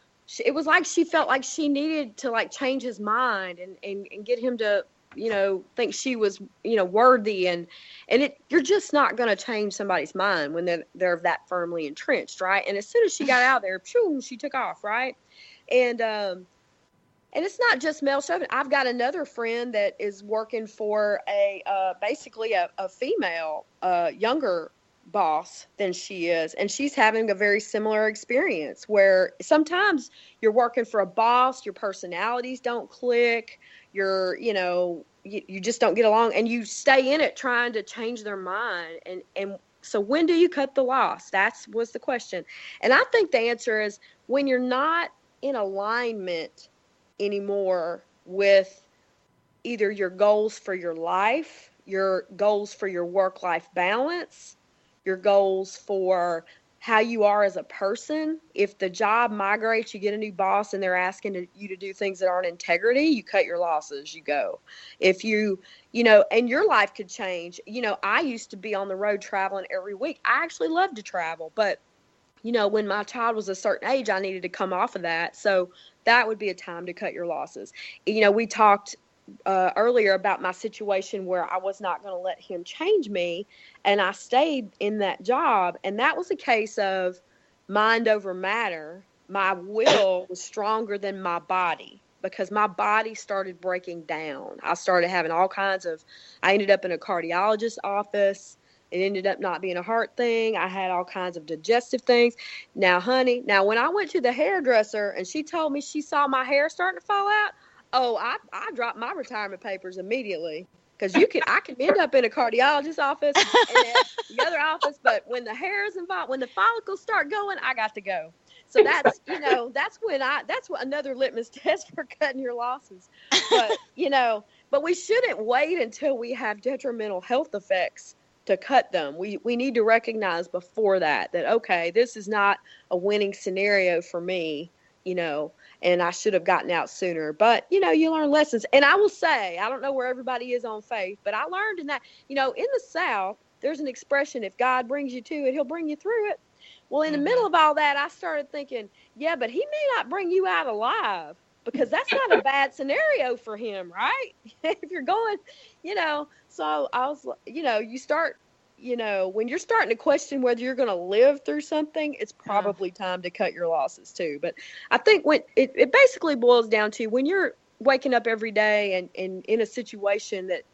it was like she felt like she needed to like change his mind and get him to, you know, think she was, you know, worthy. And you're just not going to change somebody's mind when they're that firmly entrenched, right? And as soon as she got out there, she took off, right? And it's not just male chauvinism. I've got another friend that is working for basically a female, younger boss than she is. And she's having a very similar experience where sometimes you're working for a boss, your personalities don't click, you just don't get along, and you stay in it trying to change their mind. And so when do you cut the loss? That was the question. And I think the answer is when you're not in alignment anymore with either your goals for your life, your goals for your work-life balance, your goals for how you are as a person. If the job migrates, you get a new boss and they're asking you to do things that aren't integrity, you cut your losses, you go. If you know, and your life could change. You know, I used to be on the road traveling every week. I actually love to travel, but you know, when my child was a certain age, I needed to come off of that. So that would be a time to cut your losses. You know, we talked earlier about my situation where I was not going to let him change me, and I stayed in that job. And that was a case of mind over matter. My will was stronger than my body because my body started breaking down. I started having all kinds of, I ended up in a cardiologist's office. It ended up not being a heart thing. I had all kinds of digestive things. Now, honey, when I went to the hairdresser and she told me she saw my hair starting to fall out, I dropped my retirement papers immediately because I can end up in a cardiologist's office and the other office, but when the hair is involved, when the follicles start going, I got to go. So that's, you know, that's what another litmus test for cutting your losses. But, but we shouldn't wait until we have detrimental health effects to cut them. We need to recognize before that, okay, this is not a winning scenario for me, you know, and I should have gotten out sooner. But, you know, you learn lessons. And I will say, I don't know where everybody is on faith, but I learned in that, you know, in the South, there's an expression, if God brings you to it, he'll bring you through it. Well, in the middle of all that, I started thinking, yeah, but he may not bring you out alive because that's not a bad scenario for him, right? If you're going, you know, so I was, you know, you start, you know, when you're starting to question whether you're going to live through something, it's probably time to cut your losses too. But I think when it basically boils down to when you're waking up every day and in a situation that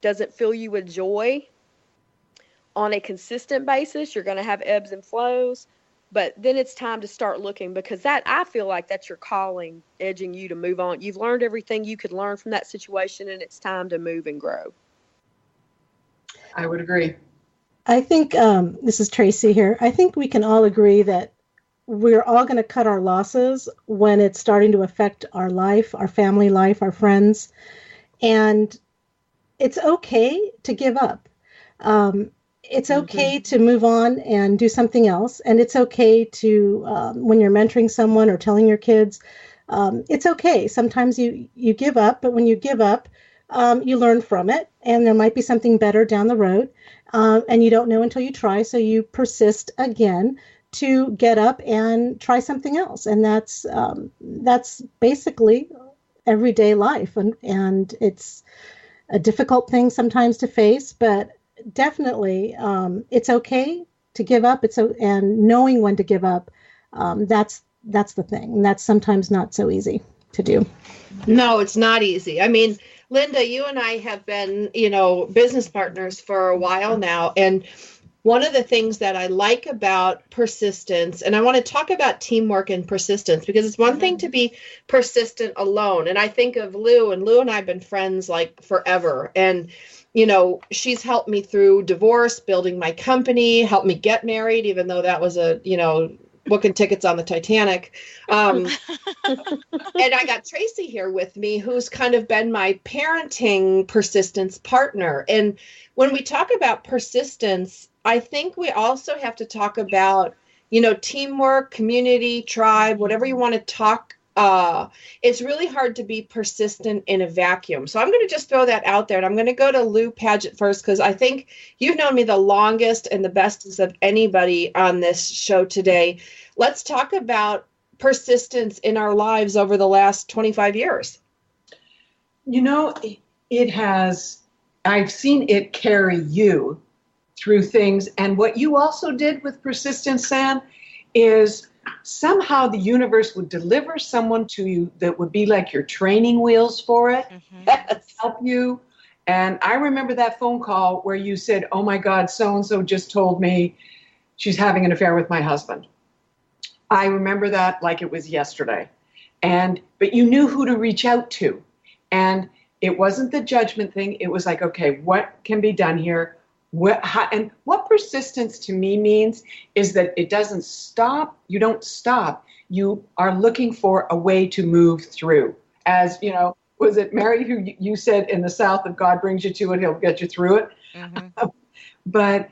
doesn't fill you with joy on a consistent basis, you're going to have ebbs and flows. But then it's time to start looking because I feel like that's your calling, edging you to move on. You've learned everything you could learn from that situation, and it's time to move and grow. I would agree. I think, this is Tracy here, I think we can all agree that we're all going to cut our losses when it's starting to affect our life, our family life, our friends. And it's okay to give up. It's okay to move on and do something else. And it's okay to, when you're mentoring someone or telling your kids, it's okay. Sometimes you give up, but when you give up, you learn from it and there might be something better down the road. And you don't know until you try. So you persist again to get up and try something else. And that's basically everyday life. And it's a difficult thing sometimes to face, but definitely it's okay to give up. And knowing when to give up, that's the thing. And that's sometimes not so easy to do. No, it's not easy. I mean, Linda, you and I have been, you know, business partners for a while now. And one of the things that I like about persistence, and I want to talk about teamwork and persistence, because it's one thing to be persistent alone. And I think of Lou, and Lou and I have been friends like forever. And, you know, she's helped me through divorce, building my company, helped me get married, even though that was a, you know, booking tickets on the Titanic. And I got Tracy here with me, who's kind of been my parenting persistence partner. And when we talk about persistence, I think we also have to talk about, you know, teamwork, community, tribe, whatever you want to talk. It's really hard to be persistent in a vacuum. So I'm going to just throw that out there. And I'm going to go to Lou Padgett first, because I think you've known me the longest and the bestest of anybody on this show today. Let's talk about persistence in our lives over the last 25 years. You know, it has, I've seen it carry you through things. And what you also did with persistence, Sam, is somehow the universe would deliver someone to you that would be like your training wheels for it, that help you. And I remember that phone call where you said, oh my God, so-and-so just told me she's having an affair with my husband. I remember that like it was yesterday. But you knew who to reach out to. And it wasn't the judgment thing. It was like, okay, what can be done here? And what persistence to me means is that it doesn't stop. You don't stop. You are looking for a way to move through. As, you know, was it Mary who you said in the South, if God brings you to it, he'll get you through it. But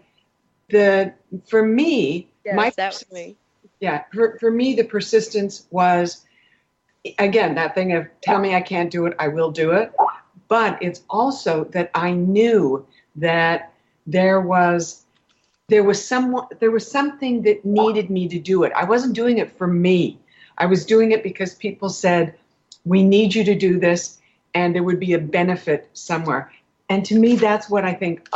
for me, yes, that was me. Yeah, for me, the persistence was, again, that thing of tell me I can't do it, I will do it. But it's also that I knew that there was something that needed me to do it. I wasn't doing it for me. I was doing it because people said, we need you to do this, and there would be a benefit somewhere. And to me, that's what I think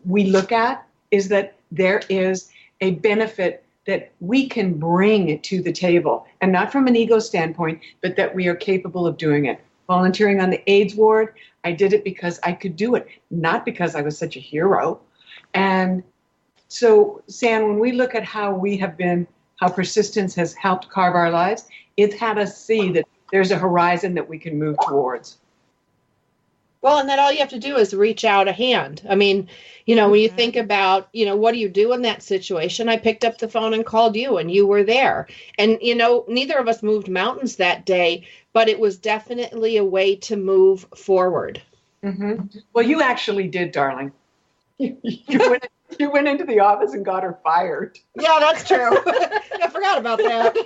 we look at, is that there is a benefit that we can bring to the table, and not from an ego standpoint, but that we are capable of doing it. Volunteering on the AIDS ward, I did it because I could do it, not because I was such a hero. And so, Sam, when we look at how persistence has helped carve our lives, it's had us see that there's a horizon that we can move towards. Well, and then all you have to do is reach out a hand. I mean, you know, when you think about, you know, what do you do in that situation? I picked up the phone and called you, and you were there. And, you know, neither of us moved mountains that day, but it was definitely a way to move forward. Well, you actually did, darling. You went into the office and got her fired. Yeah, that's true. I forgot about that.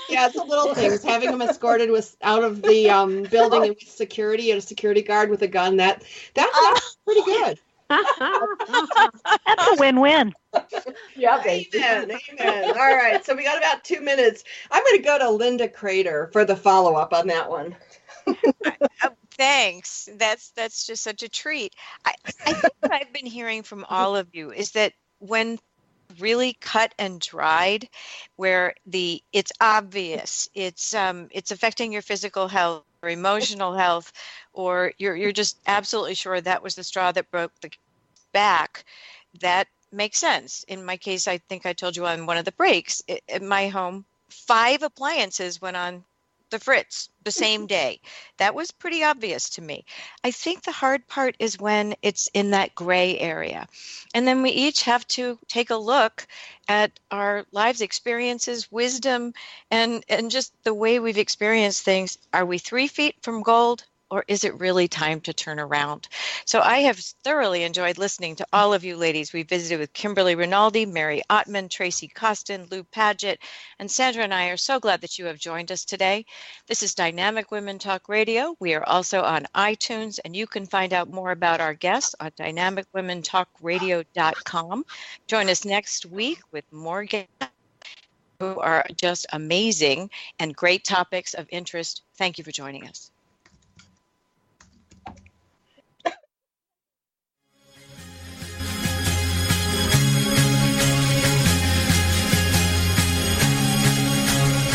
Yeah, it's the little things. Having them escorted out of the building with security, and a security guard with a gun. That's pretty good. That's a win-win. Yeah, baby. Amen. All right, so we got about 2 minutes. I'm going to go to Linda Crater for the follow-up on that one. Thanks. That's just such a treat. I think what I've been hearing from all of you is that when really cut and dried, where it's obvious, it's affecting your physical health or emotional health, or you're just absolutely sure that was the straw that broke the back, that makes sense. In my case, I think I told you on one of the breaks, at my home, 5 appliances went on the fritz the same day. That was pretty obvious to me. I think the hard part is when it's in that gray area. And then we each have to take a look at our lives, experiences, wisdom, and just the way we've experienced things. Are we 3 feet from gold? Or is it really time to turn around? So I have thoroughly enjoyed listening to all of you ladies. We visited with Kimberly Rinaldi, Mary Ottman, Tracy Costin, Lou Padgett, and Sandra and I are so glad that you have joined us today. This is Dynamic Women Talk Radio. We are also on iTunes, and you can find out more about our guests on dynamicwomentalkradio.com. Join us next week with more guests who are just amazing and great topics of interest. Thank you for joining us.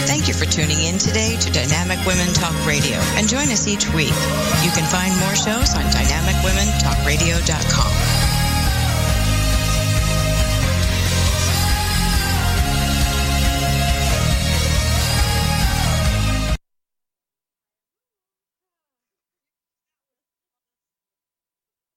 Thank you for tuning in today to Dynamic Women Talk Radio, and join us each week. You can find more shows on dynamicwomentalkradio.com.